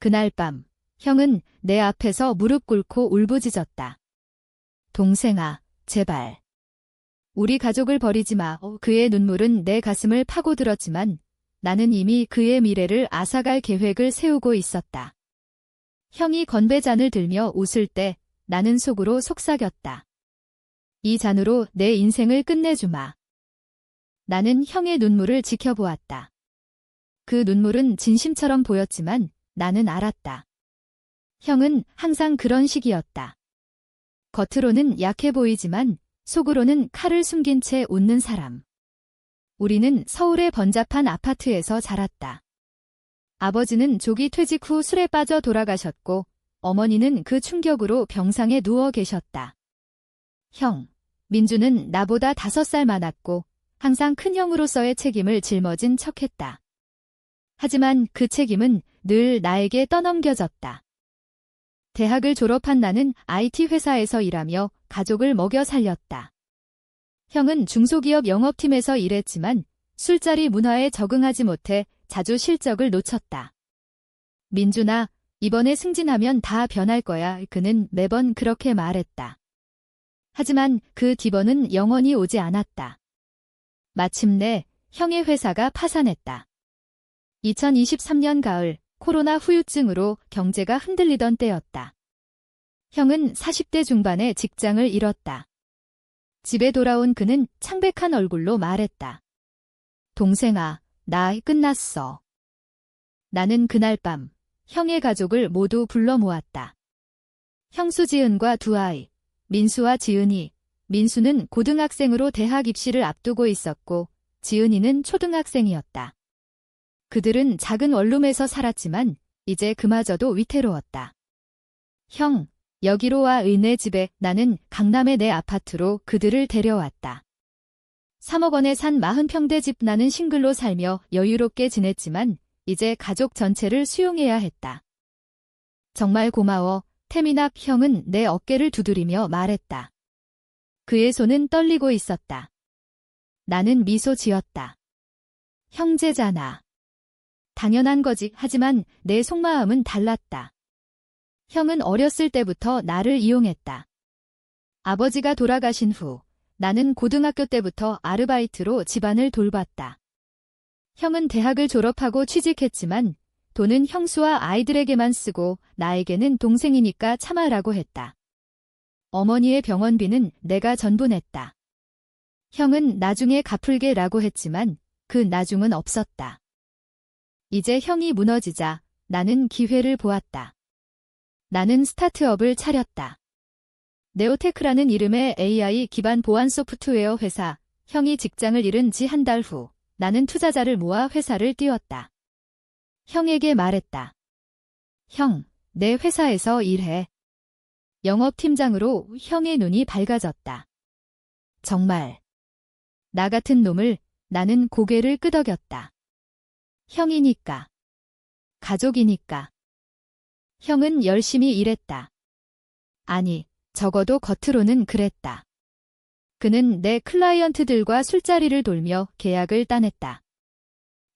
그날 밤, 형은 내 앞에서 무릎 꿇고 울부짖었다. 동생아, 제발. 우리 가족을 버리지 마. 그의 눈물은 내 가슴을 파고들었지만 나는 이미 그의 미래를 앗아갈 계획을 세우고 있었다. 형이 건배잔을 들며 웃을 때 나는 속으로 속삭였다. 이 잔으로 내 인생을 끝내주마. 나는 형의 눈물을 지켜보았다. 그 눈물은 진심처럼 보였지만 나는 알았다. 형은 항상 그런 식이었다. 겉으로는 약해 보이지만 속으로는 칼을 숨긴 채 웃는 사람. 우리는 서울의 번잡한 아파트에서 자랐다. 아버지는 조기 퇴직 후 술에 빠져 돌아가셨고 어머니는 그 충격으로 병상에 누워 계셨다. 형, 민주는 나보다 5살 많았고 항상 큰형으로서의 책임을 짊어진 척했다. 하지만 그 책임은 늘 나에게 떠넘겨졌다. 대학을 졸업한 나는 IT 회사에서 일하며 가족을 먹여 살렸다. 형은 중소기업 영업팀에서 일했지만 술자리 문화에 적응하지 못해 자주 실적을 놓쳤다. 민준아, 이번에 승진하면 다 변할 거야. 그는 매번 그렇게 말했다. 하지만 그 뒤번은 영원히 오지 않았다. 마침내 형의 회사가 파산했다. 2023년 가을, 코로나 후유증으로 경제가 흔들리던 때였다. 형은 40대 중반에 직장을 잃었다. 집에 돌아온 그는 창백한 얼굴로 말했다. 동생아, 나 끝났어. 나는 그날 밤 형의 가족을 모두 불러 모았다. 형수 지은과 두 아이, 민수와 지은이. 민수는 고등학생으로 대학 입시를 앞두고 있었고 지은이는 초등학생이었다. 그들은 작은 원룸에서 살았지만 이제 그마저도 위태로웠다. 형, 여기로 와. 내 집에. 나는 강남의 내 아파트로 그들을 데려왔다. 3억 원에 산 40평대 집. 나는 싱글로 살며 여유롭게 지냈지만 이제 가족 전체를 수용해야 했다. 정말 고마워. 태민아. 형은 내 어깨를 두드리며 말했다. 그의 손은 떨리고 있었다. 나는 미소 지었다. 형제잖아. 당연한 거지. 하지만 내 속마음은 달랐다. 형은 어렸을 때부터 나를 이용했다. 아버지가 돌아가신 후 나는 고등학교 때부터 아르바이트로 집안을 돌봤다. 형은 대학을 졸업하고 취직했지만 돈은 형수와 아이들에게만 쓰고 나에게는 동생이니까 참아라고 했다. 어머니의 병원비는 내가 전부 냈다. 형은 나중에 갚을게라고 했지만 그 나중은 없었다. 이제 형이 무너지자 나는 기회를 보았다. 나는 스타트업을 차렸다. 네오테크라는 이름의 AI 기반 보안 소프트웨어 회사. 형이 직장을 잃은 지 한 달 후 나는 투자자를 모아 회사를 띄웠다. 형에게 말했다. 형, 내 회사에서 일해. 영업팀장으로 형의 눈이 밝아졌다. 정말. 나 같은 놈을. 나는 고개를 끄덕였다. 형이니까. 가족이니까. 형은 열심히 일했다. 아니, 적어도 겉으로는 그랬다. 그는 내 클라이언트들과 술자리를 돌며 계약을 따냈다.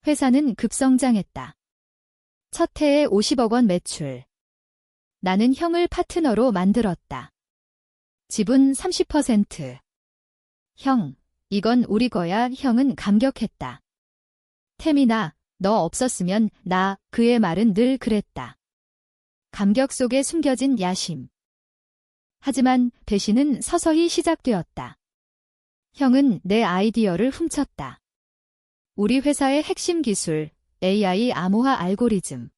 회사는 급성장했다. 첫 해에 50억 원 매출. 나는 형을 파트너로 만들었다. 지분 30%. 형, 이건 우리 거야. 형은 감격했다. 태민아, 너 없었으면 나. 그의 말은 늘 그랬다. 감격 속에 숨겨진 야심. 하지만 배신은 서서히 시작되었다. 형은 내 아이디어를 훔쳤다. 우리 회사의 핵심 기술, AI 암호화 알고리즘.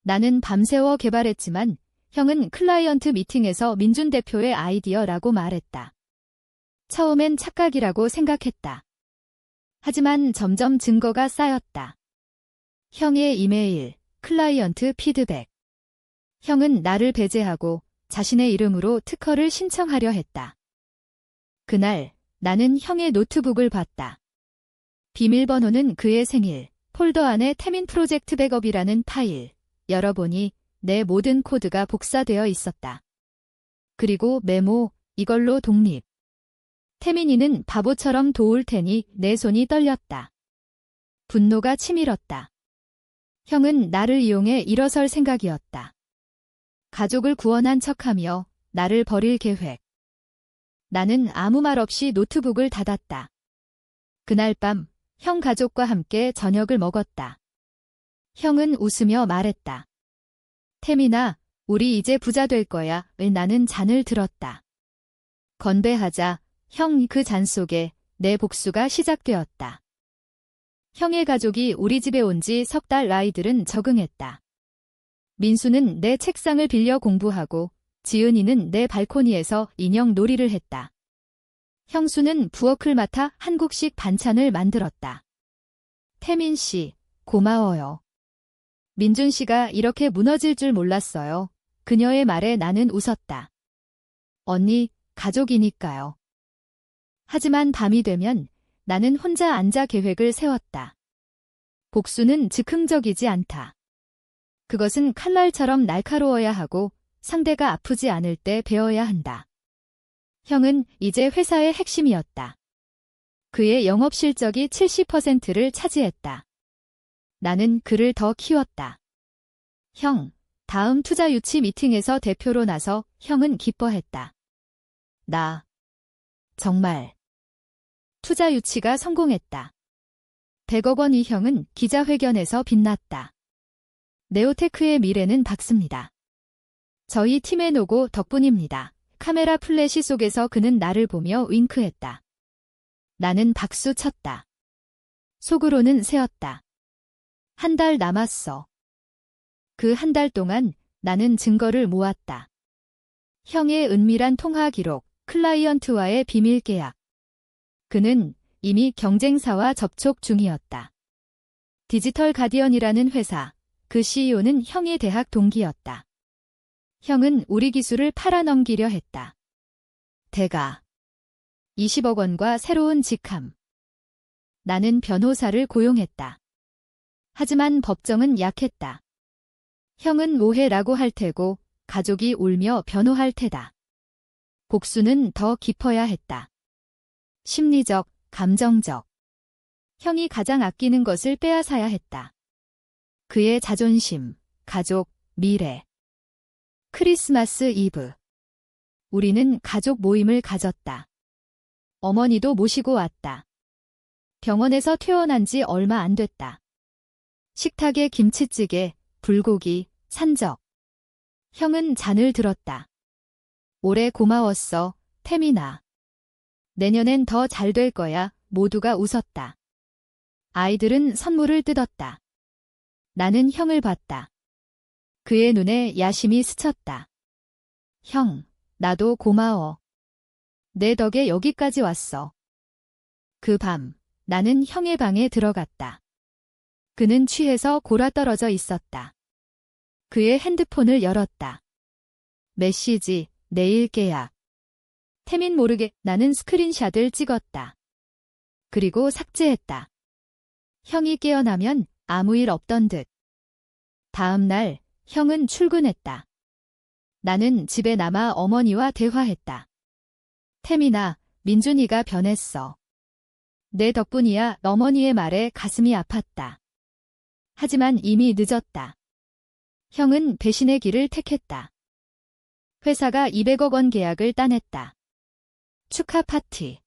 나는 밤새워 개발했지만 형은 클라이언트 미팅에서 민준 대표의 아이디어라고 말했다. 처음엔 착각이라고 생각했다. 하지만 점점 증거가 쌓였다. 형의 이메일, 클라이언트 피드백. 형은 나를 배제하고 자신의 이름으로 특허를 신청하려 했다. 그날 나는 형의 노트북을 봤다. 비밀번호는 그의 생일, 폴더 안에 태민 프로젝트 백업이라는 파일. 열어보니 내 모든 코드가 복사되어 있었다. 그리고 메모, 이걸로 독립. 태민이는 바보처럼 도울 테니. 내 손이 떨렸다. 분노가 치밀었다. 형은 나를 이용해 일어설 생각이었다. 가족을 구원한 척하며 나를 버릴 계획. 나는 아무 말 없이 노트북을 닫았다. 그날 밤 형 가족과 함께 저녁을 먹었다. 형은 웃으며 말했다. 태민아, 우리 이제 부자 될 거야. 나는 잔을 들었다. 건배하자. 형 그 잔 속에 내 복수가 시작되었다. 형의 가족이 우리 집에 온 지 석 달 아이들은 적응했다. 민수는 내 책상을 빌려 공부하고 지은이는 내 발코니에서 인형 놀이를 했다. 형수는 부엌을 맡아 한국식 반찬을 만들었다. 태민 씨, 고마워요. 민준 씨가 이렇게 무너질 줄 몰랐어요. 그녀의 말에 나는 웃었다. 언니, 가족이니까요. 하지만 밤이 되면 나는 혼자 앉아 계획을 세웠다. 복수는 즉흥적이지 않다. 그것은 칼날처럼 날카로워야 하고 상대가 아프지 않을 때 배워야 한다. 형은 이제 회사의 핵심이었다. 그의 영업 실적이 70%를 차지했다. 나는 그를 더 키웠다. 형, 다음 투자 유치 미팅에서 대표로 나서 형은 기뻐했다. 정말. 투자 유치가 성공했다. 100억 원 이 형은 기자회견에서 빛났다. 네오테크의 미래는 밝습니다. 저희 팀의 노고 덕분입니다. 카메라 플래시 속에서 그는 나를 보며 윙크했다. 나는 박수 쳤다. 속으로는 세었다. 한 달 남았어. 그 한 달 동안 나는 증거를 모았다. 형의 은밀한 통화 기록, 클라이언트와의 비밀 계약. 그는 이미 경쟁사와 접촉 중이었다. 디지털 가디언이라는 회사, 그 CEO는 형의 대학 동기였다. 형은 우리 기술을 팔아넘기려 했다. 대가 20억 원과 새로운 직함. 나는 변호사를 고용했다. 하지만 법정은 약했다. 형은 오해라고 할 테고 가족이 울며 변호할 테다. 복수는 더 깊어야 했다. 심리적, 감정적. 형이 가장 아끼는 것을 빼앗아야 했다. 그의 자존심, 가족, 미래. 크리스마스 이브. 우리는 가족 모임을 가졌다. 어머니도 모시고 왔다. 병원에서 퇴원한 지 얼마 안 됐다. 식탁에 김치찌개, 불고기, 산적. 형은 잔을 들었다. 올해 고마웠어, 태민아. 내년엔 더 잘 될 거야. 모두가 웃었다. 아이들은 선물을 뜯었다. 나는 형을 봤다. 그의 눈에 야심이 스쳤다. 형, 나도 고마워. 내 덕에 여기까지 왔어. 그 밤, 나는 형의 방에 들어갔다. 그는 취해서 골아떨어져 있었다. 그의 핸드폰을 열었다. 메시지, 내일 계약. 태민 모르게 나는 스크린샷을 찍었다. 그리고 삭제했다. 형이 깨어나면 아무 일 없던 듯. 다음 날, 형은 출근했다. 나는 집에 남아 어머니와 대화했다. 태민아, 민준이가 변했어. 내 덕분이야. 어머니의 말에 가슴이 아팠다. 하지만 이미 늦었다. 형은 배신의 길을 택했다. 회사가 200억 원 계약을 따냈다. 축하 파티.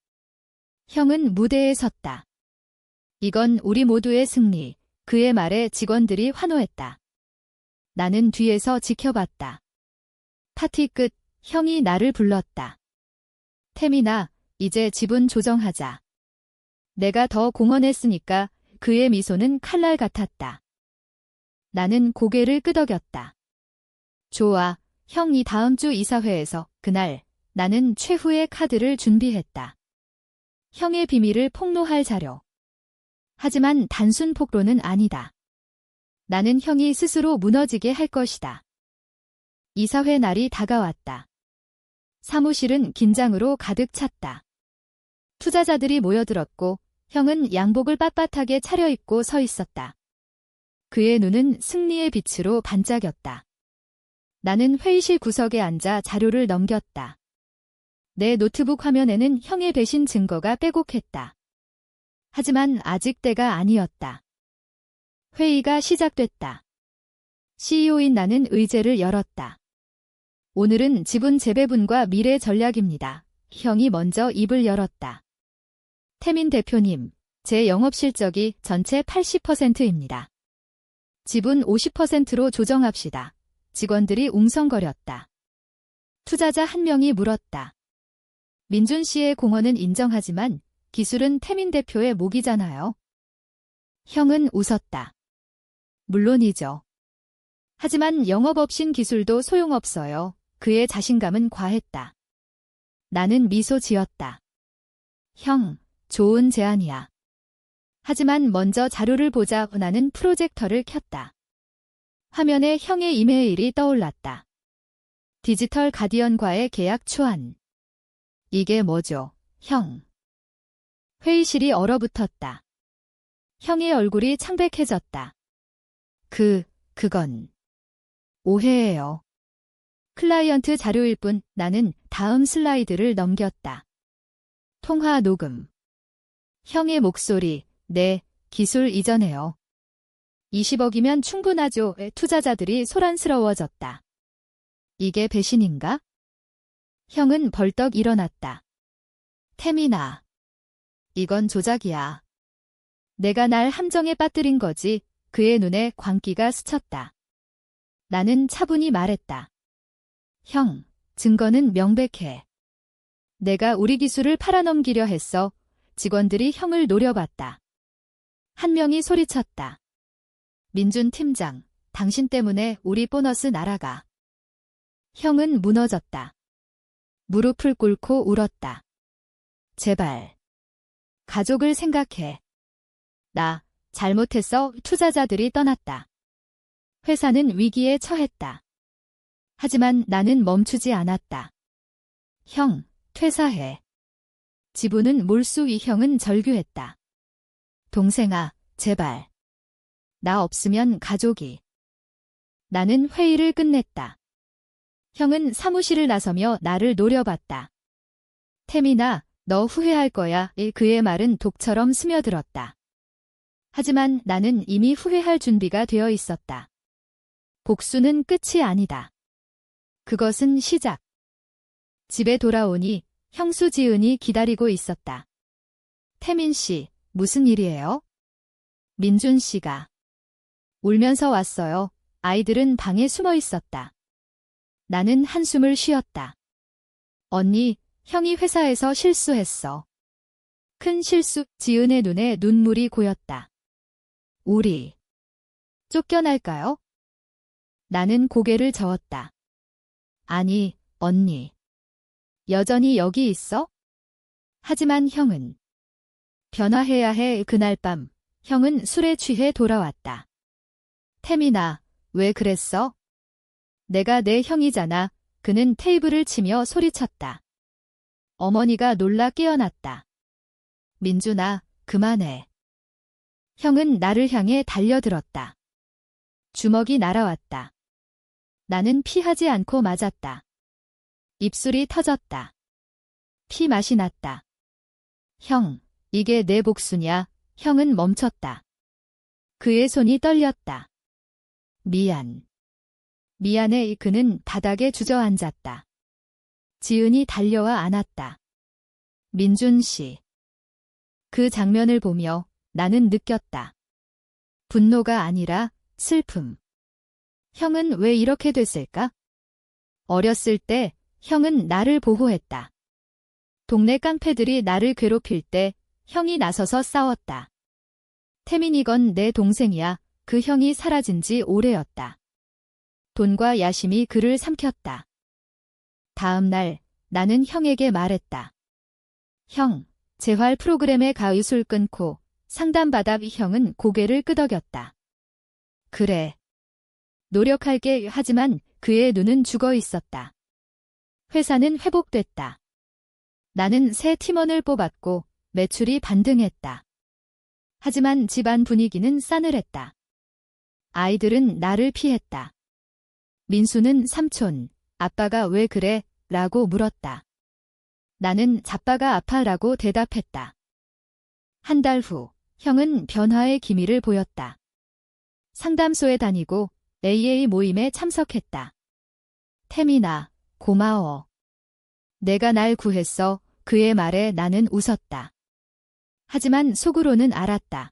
형은 무대에 섰다. 이건 우리 모두의 승리. 그의 말에 직원들이 환호했다. 나는 뒤에서 지켜봤다. 파티 끝, 형이 나를 불렀다. 태민아, 이제 지분 조정하자. 내가 더 공헌했으니까. 그의 미소는 칼날 같았다. 나는 고개를 끄덕였다. 좋아, 형이 다음 주 이사회에서. 그날 나는 최후의 카드를 준비했다. 형의 비밀을 폭로할 자료. 하지만 단순 폭로는 아니다. 나는 형이 스스로 무너지게 할 것이다. 이사회 날이 다가왔다. 사무실은 긴장으로 가득 찼다. 투자자들이 모여들었고 형은 양복을 빳빳하게 차려입고 서 있었다. 그의 눈은 승리의 빛으로 반짝였다. 나는 회의실 구석에 앉아 자료를 넘겼다. 내 노트북 화면에는 형의 배신 증거가 빼곡했다. 하지만 아직 때가 아니었다. 회의가 시작됐다. CEO인 나는 의제를 열었다. 오늘은 지분 재배분과 미래 전략입니다. 형이 먼저 입을 열었다. 태민 대표님, 제 영업 실적이 전체 80%입니다. 지분 50%로 조정합시다. 직원들이 웅성거렸다. 투자자 한 명이 물었다. 민준 씨의 공헌은 인정하지만 기술은 태민 대표의 몫이잖아요. 형은 웃었다. 물론이죠. 하지만 영업 없인 기술도 소용없어요. 그의 자신감은 과했다. 나는 미소 지었다. 형, 좋은 제안이야. 하지만 먼저 자료를 보자. 나는 프로젝터를 켰다. 화면에 형의 이메일이 떠올랐다. 디지털 가디언과의 계약 초안. 이게 뭐죠, 형? 회의실이 얼어붙었다. 형의 얼굴이 창백해졌다. 그건 오해예요. 클라이언트 자료일 뿐. 나는 다음 슬라이드를 넘겼다. 통화 녹음. 형의 목소리, 네, 기술 이전해요. 20억이면 충분하죠. 투자자들이 소란스러워졌다. 이게 배신인가? 형은 벌떡 일어났다. 태민아, 이건 조작이야. 내가 날 함정에 빠뜨린 거지. 그의 눈에 광기가 스쳤다. 나는 차분히 말했다. 형, 증거는 명백해. 내가 우리 기술을 팔아넘기려 했어. 직원들이 형을 노려봤다. 한 명이 소리쳤다. 민준 팀장, 당신 때문에 우리 보너스 날아가. 형은 무너졌다. 무릎을 꿇고 울었다. 제발. 가족을 생각해. 나 잘못했어. 투자자들이 떠났다. 회사는 위기에 처했다. 하지만 나는 멈추지 않았다. 형, 퇴사해. 지분은 몰수. 이 형은 절규했다. 동생아, 제발. 나 없으면 가족이. 나는 회의를 끝냈다. 형은 사무실을 나서며 나를 노려봤다. 태민아, 너 후회할 거야. 그의 말은 독처럼 스며들었다. 하지만 나는 이미 후회할 준비가 되어 있었다. 복수는 끝이 아니다. 그것은 시작. 집에 돌아오니 형수 지은이 기다리고 있었다. 태민 씨, 무슨 일이에요? 민준 씨가. 울면서 왔어요. 아이들은 방에 숨어 있었다. 나는 한숨을 쉬었다. 언니, 형이 회사에서 실수했어. 큰 실수. 지은의 눈에 눈물이 고였다. 우리 쫓겨날까요? 나는 고개를 저었다. 아니, 언니. 여전히 여기 있어? 하지만 형은 변화해야 해. 그날 밤, 형은 술에 취해 돌아왔다. 태민아, 왜 그랬어? 내가 내 형이잖아. 그는 테이블을 치며 소리쳤다. 어머니가 놀라 깨어났다. 민준아, 그만해. 형은 나를 향해 달려들었다. 주먹이 날아왔다. 나는 피하지 않고 맞았다. 입술이 터졌다. 피 맛이 났다. 형, 이게 내 복수냐? 형은 멈췄다. 그의 손이 떨렸다. 미안. 미안해. 그는 바닥에 주저앉았다. 지은이 달려와 안았다. 민준 씨. 그 장면을 보며 나는 느꼈다. 분노가 아니라 슬픔. 형은 왜 이렇게 됐을까? 어렸을 때 형은 나를 보호했다. 동네 깡패들이 나를 괴롭힐 때 형이 나서서 싸웠다. 태민이건 내 동생이야. 그 형이 사라진 지 오래였다. 돈과 야심이 그를 삼켰다. 다음 날 나는 형에게 말했다. 형, 재활 프로그램의 가이술 끊고 상담받아. 형은 고개를 끄덕였다. 그래. 노력할게. 하지만 그의 눈은 죽어 있었다. 회사는 회복됐다. 나는 새 팀원을 뽑았고 매출이 반등했다. 하지만 집안 분위기는 싸늘했다. 아이들은 나를 피했다. 민수는 삼촌, 아빠가 왜 그래? 라고 물었다. 나는 자빠가 아파라고 대답했다. 한 달 후, 형은 변화의 기미를 보였다. 상담소에 다니고 AA 모임에 참석했다. 태민아, 고마워. 내가 날 구했어. 그의 말에 나는 웃었다. 하지만 속으로는 알았다.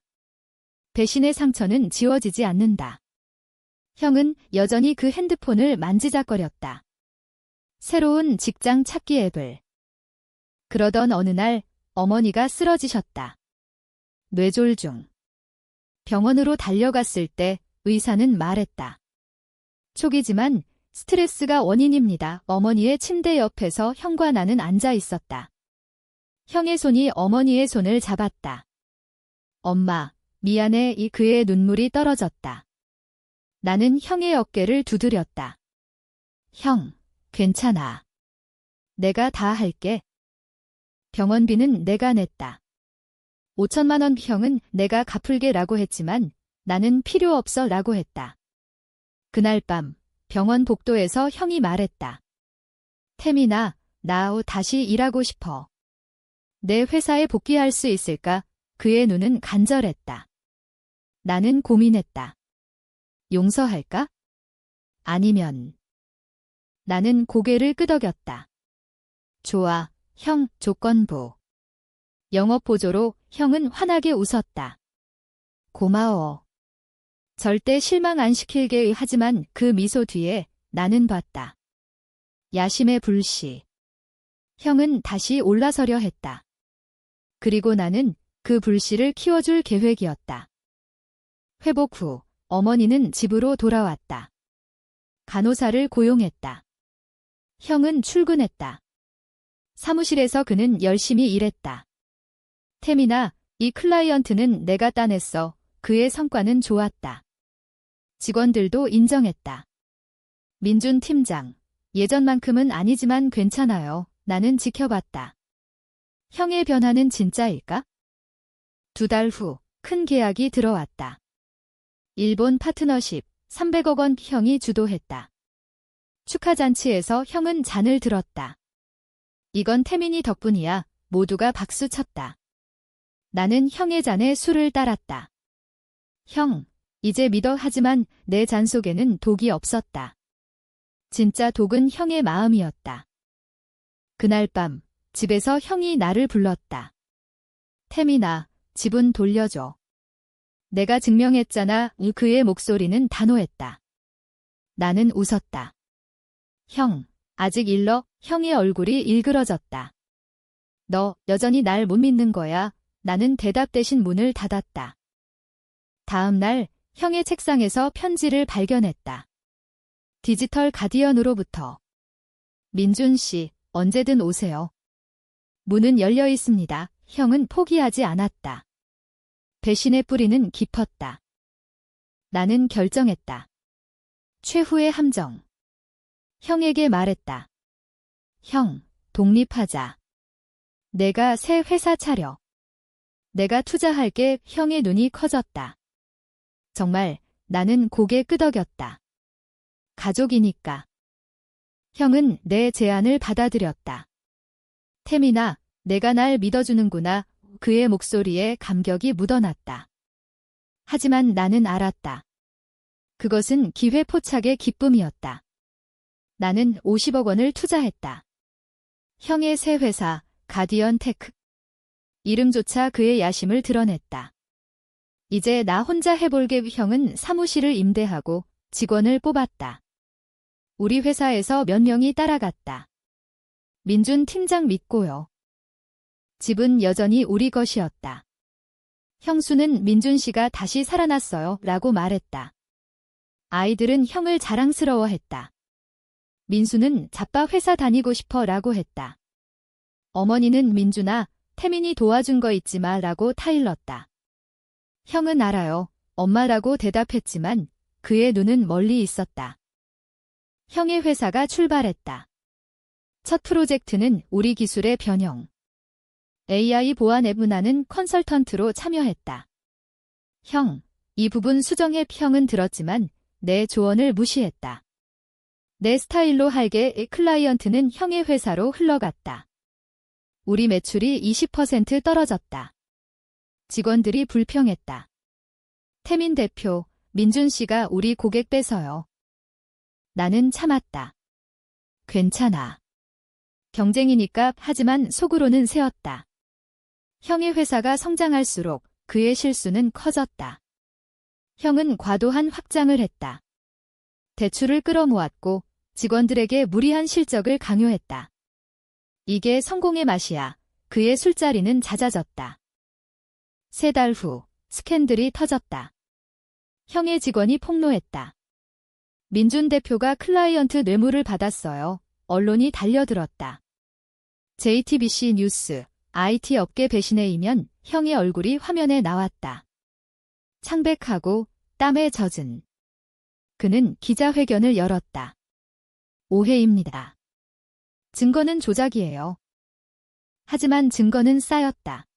배신의 상처는 지워지지 않는다. 형은 여전히 그 핸드폰을 만지작거렸다. 새로운 직장 찾기 앱을. 그러던 어느 날 어머니가 쓰러지셨다. 뇌졸중. 병원으로 달려갔을 때 의사는 말했다. 초기지만 스트레스가 원인입니다. 어머니의 침대 옆에서 형과 나는 앉아 있었다. 형의 손이 어머니의 손을 잡았다. 엄마, 미안해. 그의 눈물이 떨어졌다. 나는 형의 어깨를 두드렸다. 형, 괜찮아. 내가 다 할게. 병원비는 내가 냈다. 5천만 원. 형은 내가 갚을게라고 했지만 나는 필요 없어라고 했다. 그날 밤 병원 복도에서 형이 말했다. 태민아, 나 다시 일하고 싶어. 내 회사에 복귀할 수 있을까? 그의 눈은 간절했다. 나는 고민했다. 용서할까? 아니면. 나는 고개를 끄덕였다. 좋아, 형, 조건부. 영업 보조로. 형은 환하게 웃었다. 고마워. 절대 실망 안 시킬게. 하지만 그 미소 뒤에 나는 봤다. 야심의 불씨. 형은 다시 올라서려 했다. 그리고 나는 그 불씨를 키워줄 계획이었다. 회복 후 어머니는 집으로 돌아왔다. 간호사를 고용했다. 형은 출근했다. 사무실에서 그는 열심히 일했다. 태민아, 이 클라이언트는 내가 따냈어. 그의 성과는 좋았다. 직원들도 인정했다. 민준 팀장, 예전만큼은 아니지만 괜찮아요. 나는 지켜봤다. 형의 변화는 진짜일까? 2달 후 큰 계약이 들어왔다. 일본 파트너십 300억 원. 형이 주도했다. 축하잔치에서 형은 잔을 들었다. 이건 태민이 덕분이야. 모두가 박수쳤다. 나는 형의 잔에 술을 따랐다. 형, 이제 믿어. 하지만 내 잔 속에는 독이 없었다. 진짜 독은 형의 마음이었다. 그날 밤 집에서 형이 나를 불렀다. 태민아, 지분 돌려줘. 내가 증명했잖아. 그의 목소리는 단호했다. 나는 웃었다. 형, 아직 일러? 형의 얼굴이 일그러졌다. 너 여전히 날 못 믿는 거야. 나는 대답 대신 문을 닫았다. 다음 날 형의 책상에서 편지를 발견했다. 디지털 가디언으로부터. 민준 씨, 언제든 오세요. 문은 열려 있습니다. 형은 포기하지 않았다. 배신의 뿌리는 깊었다. 나는 결정했다. 최후의 함정. 형에게 말했다. 형, 독립하자. 내가 새 회사 차려. 내가 투자할게. 형의 눈이 커졌다. 정말 나는 고개 끄덕였다. 가족이니까. 형은 내 제안을 받아들였다. 태민아, 내가 날 믿어주는구나. 그의 목소리에 감격이 묻어났다. 하지만 나는 알았다. 그것은 기회 포착의 기쁨이었다. 나는 50억 원을 투자했다. 형의 새 회사, 가디언 테크. 이름조차 그의 야심을 드러냈다. 이제 나 혼자 해볼게. 형은 사무실을 임대하고 직원을 뽑았다. 우리 회사에서 몇 명이 따라갔다. 민준 팀장 믿고요. 집은 여전히 우리 것이었다. 형수는 민준 씨가 다시 살아났어요. 라고 말했다. 아이들은 형을 자랑스러워했다. 민수는 자빠 회사 다니고 싶어 라고 했다. 어머니는 민준아, 태민이 도와준 거 잊지 마 라고 타일렀다. 형은 알아요. 엄마라고 대답했지만 그의 눈은 멀리 있었다. 형의 회사가 출발했다. 첫 프로젝트는 우리 기술의 변형. AI 보안 앱 문화는 컨설턴트로 참여했다. 형, 이 부분 수정해. 형은 들었지만 내 조언을 무시했다. 내 스타일로 할게. 클라이언트는 형의 회사로 흘러갔다. 우리 매출이 20% 떨어졌다. 직원들이 불평했다. 태민 대표, 민준 씨가 우리 고객 뺏어요. 나는 참았다. 괜찮아. 경쟁이니까. 하지만 속으로는 세었다. 형의 회사가 성장할수록 그의 실수는 커졌다. 형은 과도한 확장을 했다. 대출을 끌어모았고 직원들에게 무리한 실적을 강요했다. 이게 성공의 맛이야. 그의 술자리는 잦아졌다. 3달 후 스캔들이 터졌다. 형의 직원이 폭로했다. 민준 대표가 클라이언트 뇌물을 받았어요. 언론이 달려들었다. JTBC 뉴스, IT 업계 배신에 이면 형의 얼굴이 화면에 나왔다. 창백하고 땀에 젖은. 그는 기자회견을 열었다. 오해입니다. 증거는 조작이에요. 하지만 증거는 쌓였다.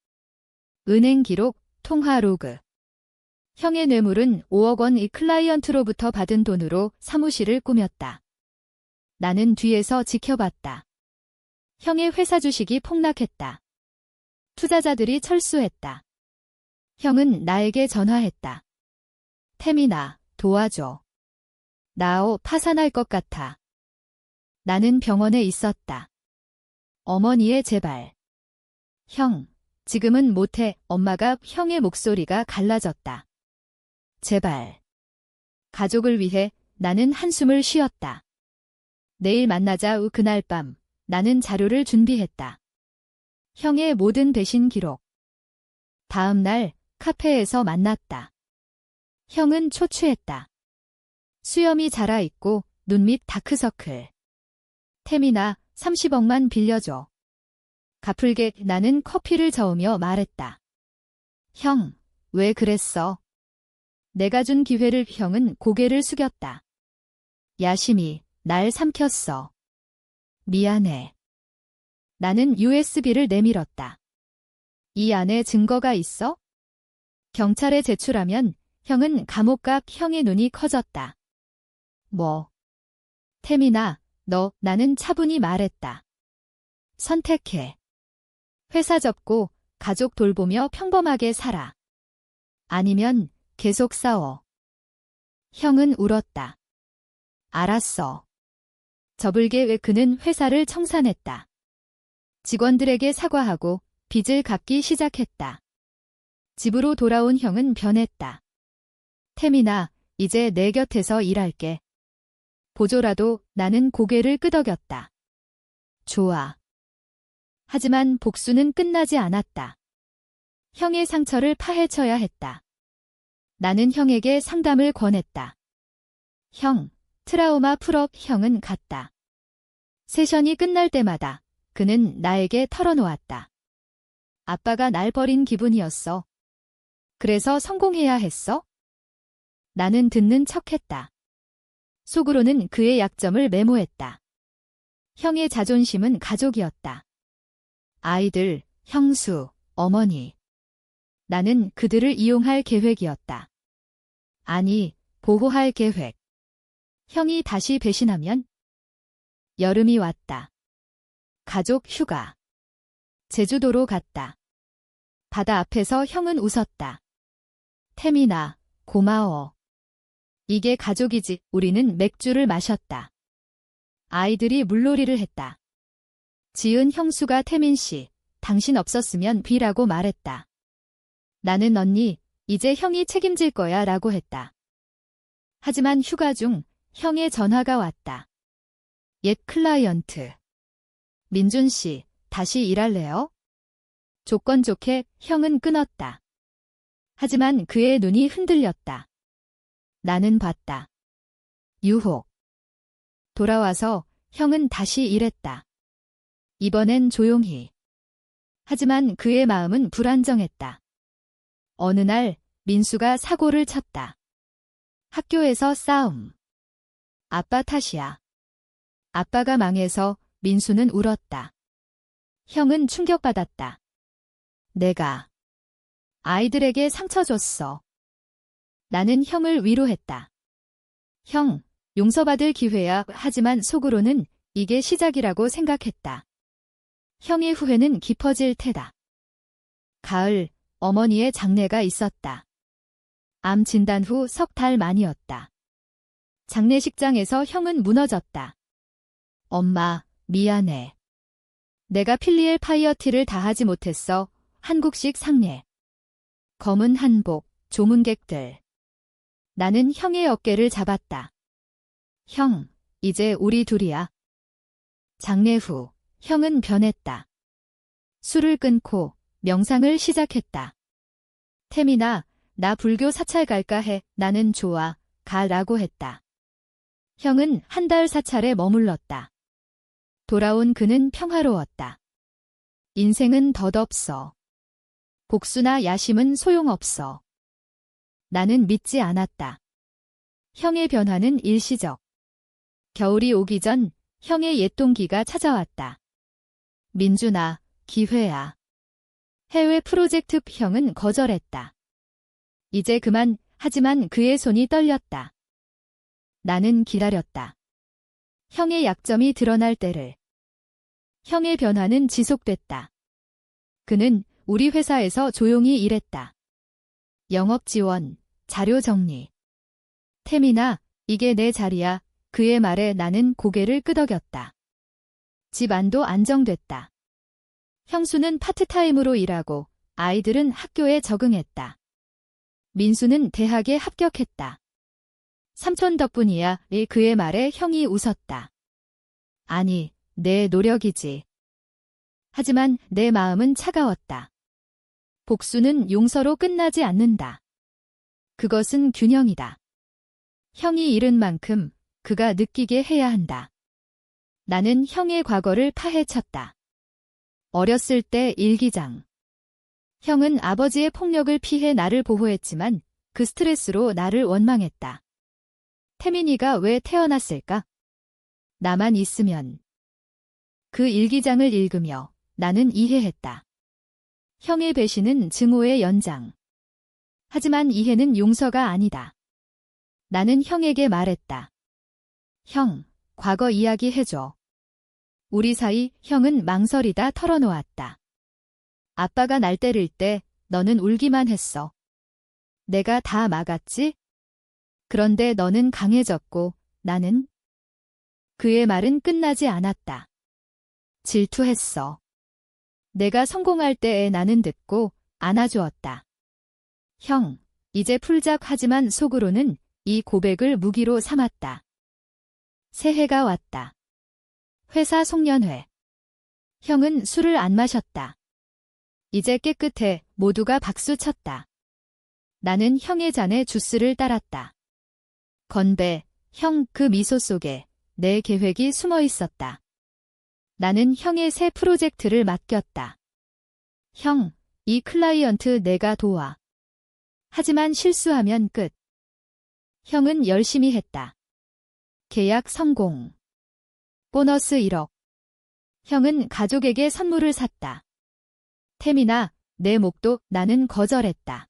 은행 기록, 통화 로그. 형의 뇌물은 5억 원 이 클라이언트로부터 받은 돈으로 사무실을 꾸몄다. 나는 뒤에서 지켜봤다. 형의 회사 주식이 폭락했다. 투자자들이 철수했다. 형은 나에게 전화했다. 태민아, 도와줘. 나오 파산할 것 같아. 나는 병원에 있었다. 어머니의 제발. 형, 지금은 못해. 엄마가 형의 목소리가 갈라졌다. 제발. 가족을 위해 나는 한숨을 쉬었다. 내일 만나자. 그날 밤 나는 자료를 준비했다. 형의 모든 배신 기록. 다음 날 카페에서 만났다. 형은 초췌했다. 수염이 자라있고 눈 밑 다크서클. 태민아, 30억만 빌려줘. 갚을게. 나는 커피를 저으며 말했다. 형, 왜 그랬어? 내가 준 기회를. 형은 고개를 숙였다. 야심이 날 삼켰어. 미안해. 나는 USB를 내밀었다. 이 안에 증거가 있어? 경찰에 제출하면 형은 감옥 가. 형의 눈이 커졌다. 뭐? 태민아, 나는 차분히 말했다. 선택해. 회사 접고 가족 돌보며 평범하게 살아. 아니면 계속 싸워. 형은 울었다. 알았어. 접을게. 왜 그는 회사를 청산했다. 직원들에게 사과하고 빚을 갚기 시작했다. 집으로 돌아온 형은 변했다. 태민아, 이제 내 곁에서 일할게. 보조라도. 나는 고개를 끄덕였다. 좋아. 하지만 복수는 끝나지 않았다. 형의 상처를 파헤쳐야 했다. 나는 형에게 상담을 권했다. 형, 트라우마 풀어. 형은 갔다. 세션이 끝날 때마다 그는 나에게 털어놓았다. 아빠가 날 버린 기분이었어. 그래서 성공해야 했어? 나는 듣는 척했다. 속으로는 그의 약점을 메모했다. 형의 자존심은 가족이었다. 아이들, 형수, 어머니. 나는 그들을 이용할 계획이었다. 아니, 보호할 계획. 형이 다시 배신하면? 여름이 왔다. 가족 휴가. 제주도로 갔다. 바다 앞에서 형은 웃었다. 태민아, 고마워. 이게 가족이지. 우리는 맥주를 마셨다. 아이들이 물놀이를 했다. 지은 형수가 태민 씨, 당신 없었으면 비라고 말했다. 나는 언니, 이제 형이 책임질 거야 라고 했다. 하지만 휴가 중 형의 전화가 왔다. 옛 클라이언트. 민준 씨, 다시 일할래요? 조건 좋게. 형은 끊었다. 하지만 그의 눈이 흔들렸다. 나는 봤다. 유혹. 돌아와서 형은 다시 일했다. 이번엔 조용히. 하지만 그의 마음은 불안정했다. 어느 날 민수가 사고를 쳤다. 학교에서 싸움. 아빠 탓이야. 아빠가 망해서 민수는 울었다. 형은 충격받았다. 내가 아이들에게 상처 줬어. 나는 형을 위로했다. 형, 용서받을 기회야. 하지만 속으로는 이게 시작이라고 생각했다. 형의 후회는 깊어질 테다. 가을, 어머니의 장례가 있었다. 암 진단 후 석 달 만이었다. 장례식장에서 형은 무너졌다. 엄마, 미안해. 내가 필리엘 파이어티를 다하지 못했어. 한국식 상례. 검은 한복, 조문객들. 나는 형의 어깨를 잡았다. 형, 이제 우리 둘이야. 장례 후, 형은 변했다. 술을 끊고 명상을 시작했다. 태민아, 나 불교 사찰 갈까 해. 나는 좋아. 가라고 했다. 형은 한 달 사찰에 머물렀다. 돌아온 그는 평화로웠다. 인생은 덧없어. 복수나 야심은 소용없어. 나는 믿지 않았다. 형의 변화는 일시적. 겨울이 오기 전 형의 옛 동기가 찾아왔다. 민준아, 기회야. 해외 프로젝트 형은 거절했다. 이제 그만, 하지만 그의 손이 떨렸다. 나는 기다렸다. 형의 약점이 드러날 때를. 형의 변화는 지속됐다. 그는 우리 회사에서 조용히 일했다. 영업 지원, 자료 정리. 태민아, 이게 내 자리야. 그의 말에 나는 고개를 끄덕였다. 집안도 안정됐다. 형수는 파트타임으로 일하고 아이들은 학교에 적응했다. 민수는 대학에 합격했다. 삼촌 덕분이야. 그의 말에 형이 웃었다. 아니, 내 노력이지. 하지만 내 마음은 차가웠다. 복수는 용서로 끝나지 않는다. 그것은 균형이다. 형이 잃은 만큼 그가 느끼게 해야 한다. 나는 형의 과거를 파헤쳤다. 어렸을 때 일기장. 형은 아버지의 폭력을 피해 나를 보호했지만 그 스트레스로 나를 원망했다. 태민이가 왜 태어났을까? 나만 있으면. 그 일기장을 읽으며 나는 이해했다. 형의 배신은 증오의 연장. 하지만 이해는 용서가 아니다. 나는 형에게 말했다. 형, 과거 이야기 해줘. 우리 사이 형은 망설이다 털어놓았다. 아빠가 날 때릴 때 너는 울기만 했어. 내가 다 막았지? 그런데 너는 강해졌고 나는? 그의 말은 끝나지 않았다. 질투했어. 내가 성공할 때에 나는 듣고 안아주었다. 형, 이제 풀작 하지만 속으로는 이 고백을 무기로 삼았다. 새해가 왔다. 회사 송년회. 형은 술을 안 마셨다. 이제 깨끗해. 모두가 박수 쳤다. 나는 형의 잔에 주스를 따랐다. 건배, 형 그 미소 속에 내 계획이 숨어 있었다. 나는 형의 새 프로젝트를 맡겼다. 형, 이 클라이언트 내가 도와. 하지만 실수하면 끝. 형은 열심히 했다. 계약 성공. 보너스 1억. 형은 가족에게 선물을 샀다. 태민아, 내 목도. 나는 거절했다.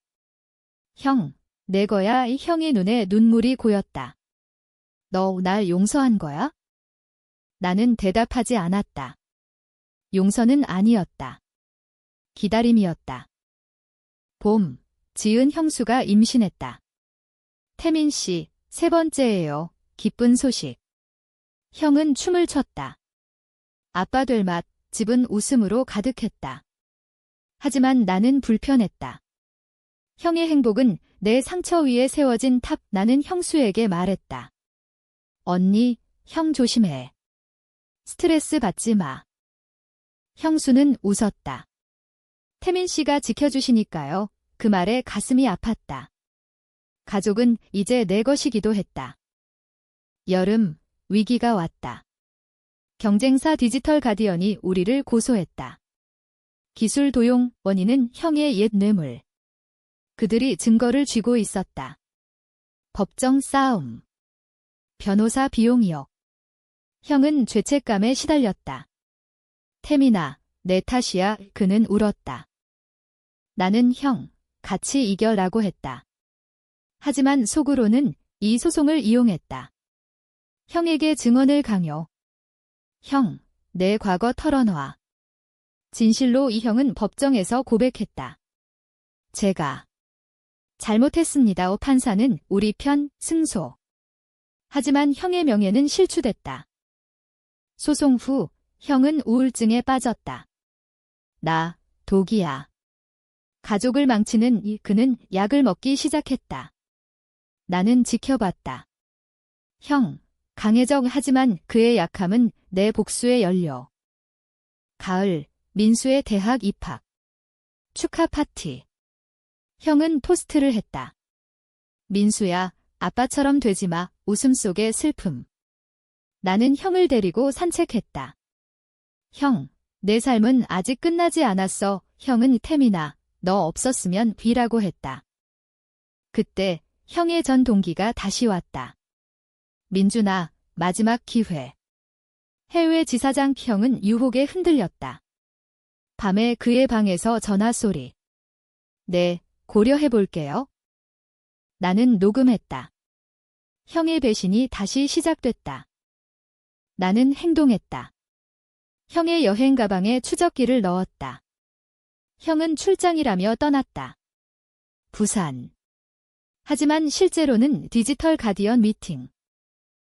형, 내 거야. 형의 눈에 눈물이 고였다. 너 날 용서한 거야? 나는 대답하지 않았다. 용서는 아니었다. 기다림이었다. 봄, 지은 형수가 임신했다. 태민 씨, 세 번째예요. 기쁜 소식. 형은 춤을 췄다. 아빠 될 맛, 집은 웃음으로 가득했다. 하지만 나는 불편했다. 형의 행복은 내 상처 위에 세워진 탑. 나는 형수에게 말했다. 언니, 형 조심해. 스트레스 받지 마. 형수는 웃었다. 태민 씨가 지켜주시니까요. 그 말에 가슴이 아팠다. 가족은 이제 내 것이기도 했다. 여름, 위기가 왔다. 경쟁사 디지털 가디언이 우리를 고소했다. 기술 도용, 원인은 형의 옛 뇌물. 그들이 증거를 쥐고 있었다. 법정 싸움. 변호사 비용이요. 형은 죄책감에 시달렸다. 태민아, 내 탓이야. 그는 울었다. 나는 형, 같이 이겨라고 했다. 하지만 속으로는 이 소송을 이용했다. 형에게 증언을 강요. 형, 내 과거 털어놔. 진실로 이 형은 법정에서 고백했다. 제가 잘못했습니다. 판사는 우리 편 승소. 하지만 형의 명예는 실추됐다. 소송 후 형은 우울증에 빠졌다. 나 독이야. 가족을 망치는 그는 약을 먹기 시작했다. 나는 지켜봤다. 형, 강해적 하지만 그의 약함은 내 복수의 연료. 가을, 민수의 대학 입학. 축하 파티. 형은 토스트를 했다. 민수야, 아빠처럼 되지 마. 웃음 속에 슬픔. 나는 형을 데리고 산책했다. 형, 내 삶은 아직 끝나지 않았어. 형은 태민아, 너 없었으면 B라고 했다. 그때 형의 전 동기가 다시 왔다. 민준아, 마지막 기회. 해외 지사장 형은 유혹에 흔들렸다. 밤에 그의 방에서 전화 소리. 네, 고려해볼게요. 나는 녹음했다. 형의 배신이 다시 시작됐다. 나는 행동했다. 형의 여행 가방에 추적기를 넣었다. 형은 출장이라며 떠났다. 부산. 하지만 실제로는 디지털 가디언 미팅.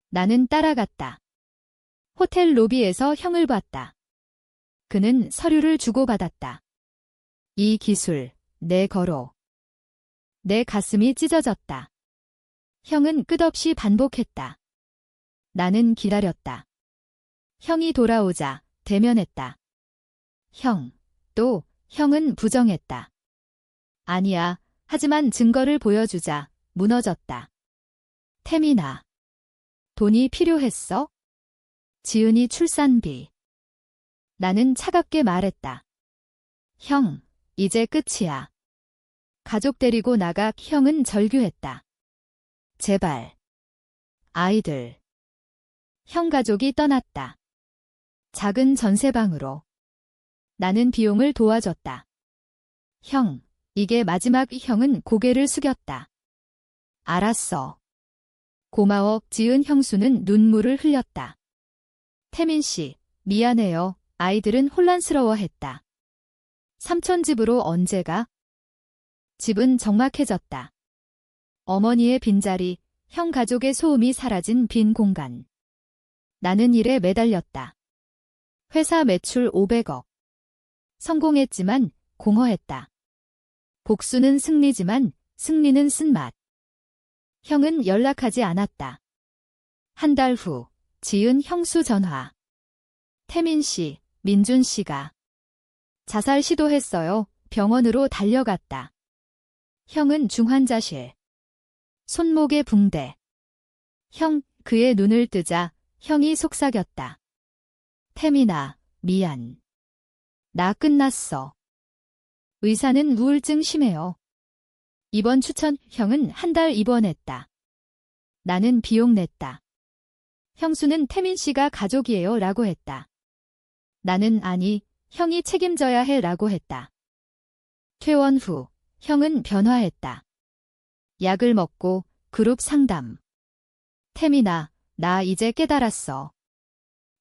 나는 따라갔다. 호텔 로비에서 형을 봤다. 그는 서류를 주고받았다. 이 기술, 내 거로. 내 가슴이 찢어졌다. 형은 끝없이 반복했다. 나는 기다렸다. 형이 돌아오자 대면했다. 형, 또 형은 부정했다. 아니야, 하지만 증거를 보여주자 무너졌다. 태민아, 돈이 필요했어? 지은이 출산비. 나는 차갑게 말했다. 형, 이제 끝이야. 가족 데리고 나가. 형은 절규했다. 제발. 아이들. 형 가족이 떠났다. 작은 전세방으로. 나는 비용을 도와줬다. 형, 이게 마지막. 형은 고개를 숙였다. 알았어. 고마워. 지은 형수는 눈물을 흘렸다. 태민 씨, 미안해요. 아이들은 혼란스러워했다. 삼촌 집으로 언제 가? 집은 적막해졌다. 어머니의 빈자리, 형 가족의 소음이 사라진 빈 공간. 나는 일에 매달렸다. 회사 매출 500억. 성공했지만 공허했다. 복수는 승리지만 승리는 쓴맛. 형은 연락하지 않았다. 한 달 후, 지은 형수 전화. 태민 씨, 민준 씨가 자살 시도했어요. 병원으로 달려갔다. 형은 중환자실. 손목에 붕대. 형, 그의 눈을 뜨자 형이 속삭였다. 태민아, 미안. 나 끝났어. 의사는 우울증 심해요. 입원 추천. 형은 한 달 입원했다. 나는 비용 냈다. 형수는 태민 씨가 가족이에요 라고 했다. 나는 아니, 형이 책임져야 해 라고 했다. 퇴원 후, 형은 변화했다. 약을 먹고 그룹 상담. 태민아, 나 이제 깨달았어.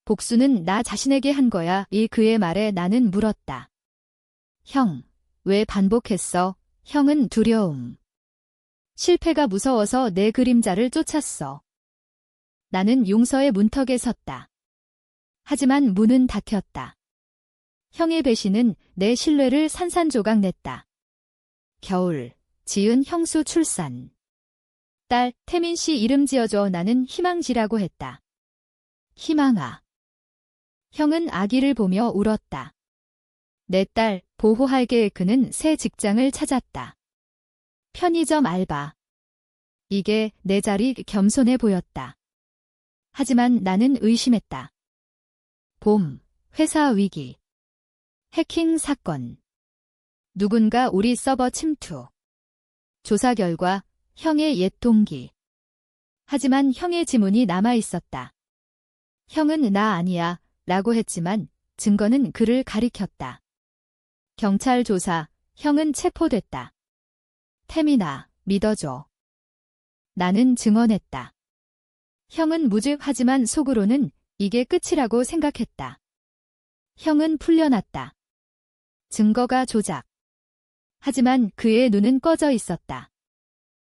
복수는 나 자신에게 한 거야. 그의 말에 나는 물었다. 형, 왜 반복했어? 형은 두려움. 실패가 무서워서 내 그림자를 쫓았어. 나는 용서의 문턱에 섰다. 하지만 문은 닫혔다. 형의 배신은 내 신뢰를 산산조각 냈다. 겨울, 지은 형수 출산. 딸, 태민 씨 이름 지어줘. 나는 희망지라고 했다. 희망아. 형은 아기를 보며 울었다. 내 딸, 보호할게. 그는 새 직장을 찾았다. 편의점 알바. 이게 내 자리. 겸손해 보였다. 하지만 나는 의심했다. 봄, 회사 위기. 해킹 사건. 누군가 우리 서버 침투. 조사 결과 형의 옛 동기. 하지만 형의 지문이 남아 있었다. 형은 나 아니야 라고 했지만 증거는 그를 가리켰다. 경찰 조사, 형은 체포됐다. 태민아, 믿어줘. 나는 증언했다. 형은 무죄하지만 속으로는 이게 끝이라고 생각했다. 형은 풀려났다. 증거가 조작. 하지만 그의 눈은 꺼져 있었다.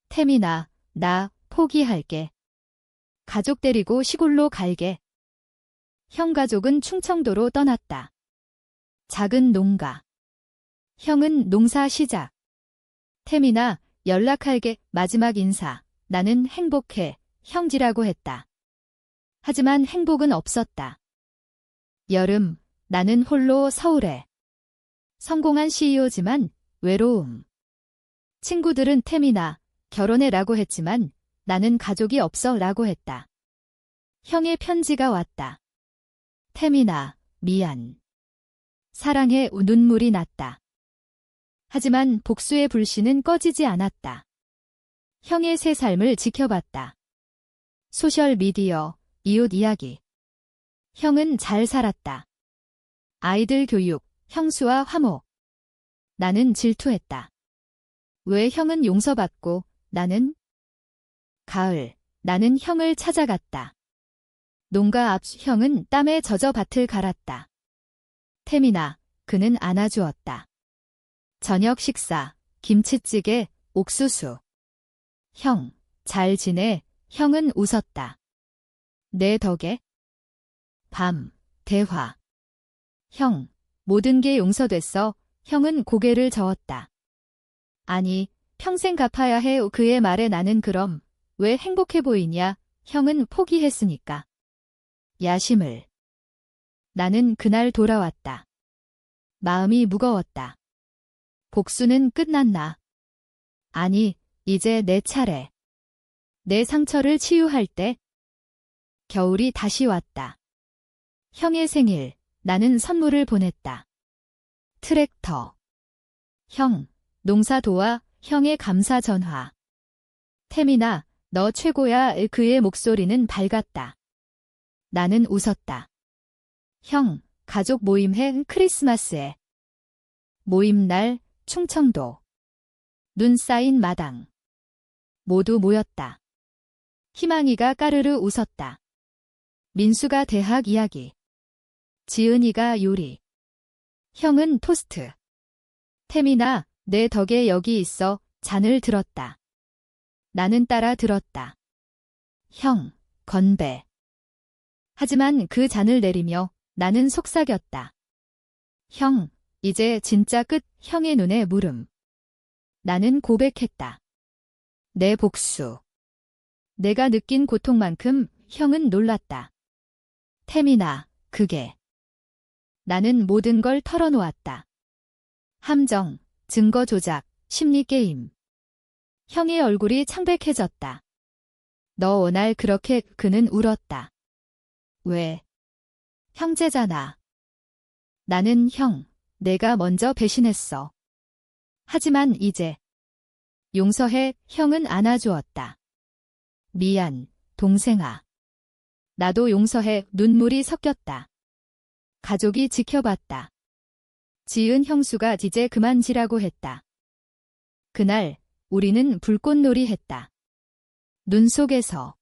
태민아, 나 포기할게. 가족 데리고 시골로 갈게. 형 가족은 충청도로 떠났다. 작은 농가. 형은 농사 시작. 태민아, 연락할게. 마지막 인사. 나는 행복해. 형지라고 했다. 하지만 행복은 없었다. 여름, 나는 홀로 서울에. 성공한 CEO지만 외로움. 친구들은 태민아, 결혼해라고 했지만 나는 가족이 없어 라고 했다. 형의 편지가 왔다. 태민아, 미안. 사랑해. 눈물이 났다. 하지만 복수의 불씨는 꺼지지 않았다. 형의 새 삶을 지켜봤다. 소셜미디어, 이웃 이야기. 형은 잘 살았다. 아이들 교육, 형수와 화목. 나는 질투했다. 왜 형은 용서받고 나는? 가을, 나는 형을 찾아갔다. 농가 앞 형은 땀에 젖어 밭을 갈았다. 태민아, 그는 안아주었다. 저녁 식사, 김치찌개, 옥수수. 형, 잘 지내? 형은 웃었다. 내 덕에? 밤, 대화. 형, 모든 게 용서됐어. 형은 고개를 저었다. 아니, 평생 갚아야 해. 그의 말에 나는 그럼 왜 행복해 보이냐? 형은 포기했으니까. 야심을. 나는 그날 돌아왔다. 마음이 무거웠다. 복수는 끝났나? 아니, 이제 내 차례. 내 상처를 치유할 때. 겨울이 다시 왔다. 형의 생일, 나는 선물을 보냈다. 트랙터. 형, 농사 도와. 형의 감사 전화. 태민아, 너 최고야. 그의 목소리는 밝았다. 나는 웃었다. 형, 가족 모임해. 크리스마스에. 모임날, 충청도. 눈 쌓인 마당. 모두 모였다. 희망이가 까르르 웃었다. 민수가 대학 이야기. 지은이가 요리. 형은 토스트. 태민아, 내 덕에 여기 있어. 잔을 들었다. 나는 따라 들었다. 형, 건배. 하지만 그 잔을 내리며 나는 속삭였다. 형, 이제 진짜 끝. 형의 눈에 물음. 나는 고백했다. 내 복수. 내가 느낀 고통만큼 형은 놀랐다. 태민아, 그게. 나는 모든 걸 털어놓았다. 함정, 증거 조작, 심리게임. 형의 얼굴이 창백해졌다. 너 오늘 그렇게. 그는 울었다. 왜? 형제잖아. 나는 형, 내가 먼저 배신했어. 하지만 이제. 용서해. 형은 안아주었다. 미안, 동생아. 나도 용서해. 눈물이 섞였다. 가족이 지켜봤다. 지은 형수가 이제 그만 지라고 했다. 그날 우리는 불꽃놀이 했다. 눈 속에서.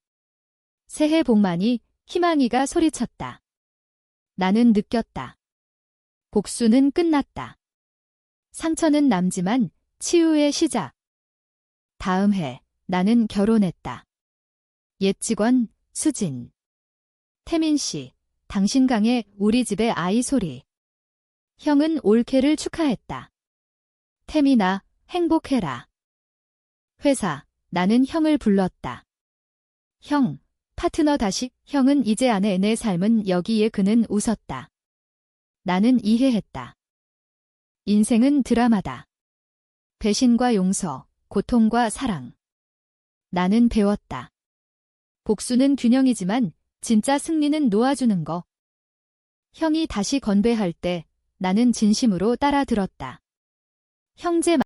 새해 복 많이. 희망이가 소리쳤다. 나는 느꼈다. 복수는 끝났다. 상처는 남지만 치유의 시작. 다음 해 나는 결혼했다. 옛 직원 수진. 태민 씨, 당신 강해. 우리 집의 아이 소리. 형은 올케를 축하했다. 태민아, 행복해라. 회사, 나는 형을 불렀다. 형, 파트너 다시. 형은 이제 아내. 내 삶은 여기에. 그는 웃었다. 나는 이해했다. 인생은 드라마다. 배신과 용서, 고통과 사랑. 나는 배웠다. 복수는 균형이지만 진짜 승리는 놓아주는 거. 형이 다시 건배할 때 나는 진심으로 따라 들었다. 형제